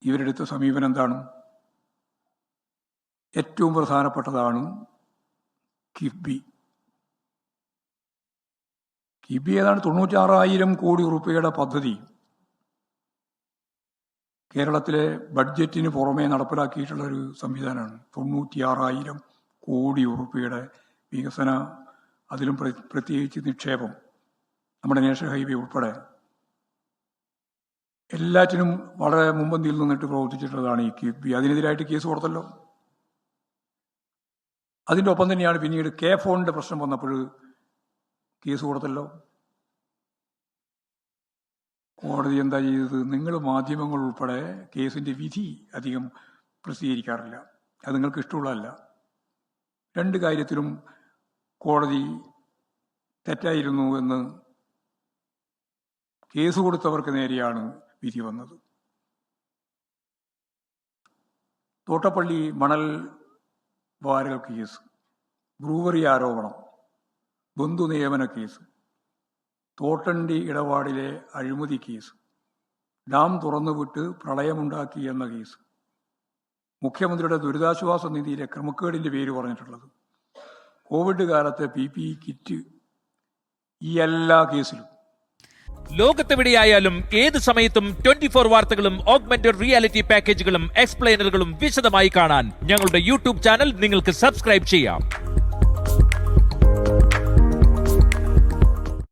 ഇവരെടുത്ത സമീപനം എന്താണ്? ഏറ്റവും പ്രധാനപ്പെട്ടതാണ് കിഫ്ബി. കിഫ്ബി ഏതാണ്ട് 96,000 കോടി രൂപയുടെ പദ്ധതി കേരളത്തിലെ ബഡ്ജറ്റിന് പുറമേ നടപ്പിലാക്കിയിട്ടുള്ളൊരു സംവിധാനമാണ്. 96,000 കോടി രൂപയുടെ വികസന, അതിലും പ്രത്യേകിച്ച് നിക്ഷേപം, നമ്മുടെ നാഷണൽ ഹൈവേ ഉൾപ്പെടെ എല്ലാറ്റിനും വളരെ മുമ്പന്തിയിൽ നിന്നിട്ട് പ്രവർത്തിച്ചിട്ടുള്ളതാണ് ഈ കിഫ്ബി. അതിനെതിരായിട്ട് കേസ് കൊടുത്തല്ലോ. അതിൻ്റെ ഒപ്പം തന്നെയാണ് പിന്നീട് കെ ഫോണിൻ്റെ പ്രശ്നം വന്നപ്പോൾ കേസ് കൊടുത്തല്ലോ. കോടതി എന്താ ചെയ്തത്? നിങ്ങൾ മാധ്യമങ്ങൾ ഉൾപ്പെടെ കേസിൻ്റെ വിധി അധികം പ്രസിദ്ധീകരിക്കാറില്ല. അത് നിങ്ങൾക്ക് ഇഷ്ടമുള്ളതല്ല. 2 കാര്യത്തിലും കോടതി തെറ്റായിരുന്നു എന്ന് കേസ് കൊടുത്തവർക്ക് നേരെയാണ് വിധി വന്നത്. തോട്ടപ്പള്ളി മണൽ വാരൽ കേസ്, ബ്രൂവറി ആരോപണം, ബന്ധു നിയമന കേസ്, തോട്ടണ്ടി ഇടപാടിലെ അഴിമതി കേസ്, ഡാം തുറന്നുവിട്ട് പ്രളയമുണ്ടാക്കി എന്ന കേസ്, മുഖ്യമന്ത്രിയുടെ ദുരിതാശ്വാസ നിധിയിലെ ക്രമക്കേടിൻ്റെ പേര് പറഞ്ഞിട്ടുള്ളത്, കോവിഡ് കാലത്തെ PPE കിറ്റ്, ഈ എല്ലാ കേസിലും ലോകത്തെവിടെയായാലും ഏത് സമയത്തും 24 വാർത്തകളും ഓഗ്മെന്റഡ് റിയാലിറ്റി പാക്കേജുകളും എക്സ്പ്ലെയിനറുകളും വിശദമായി കാണാൻ ഞങ്ങളുടെ യൂട്യൂബ് ചാനൽ നിങ്ങൾക്ക് സബ്സ്ക്രൈബ് ചെയ്യാം.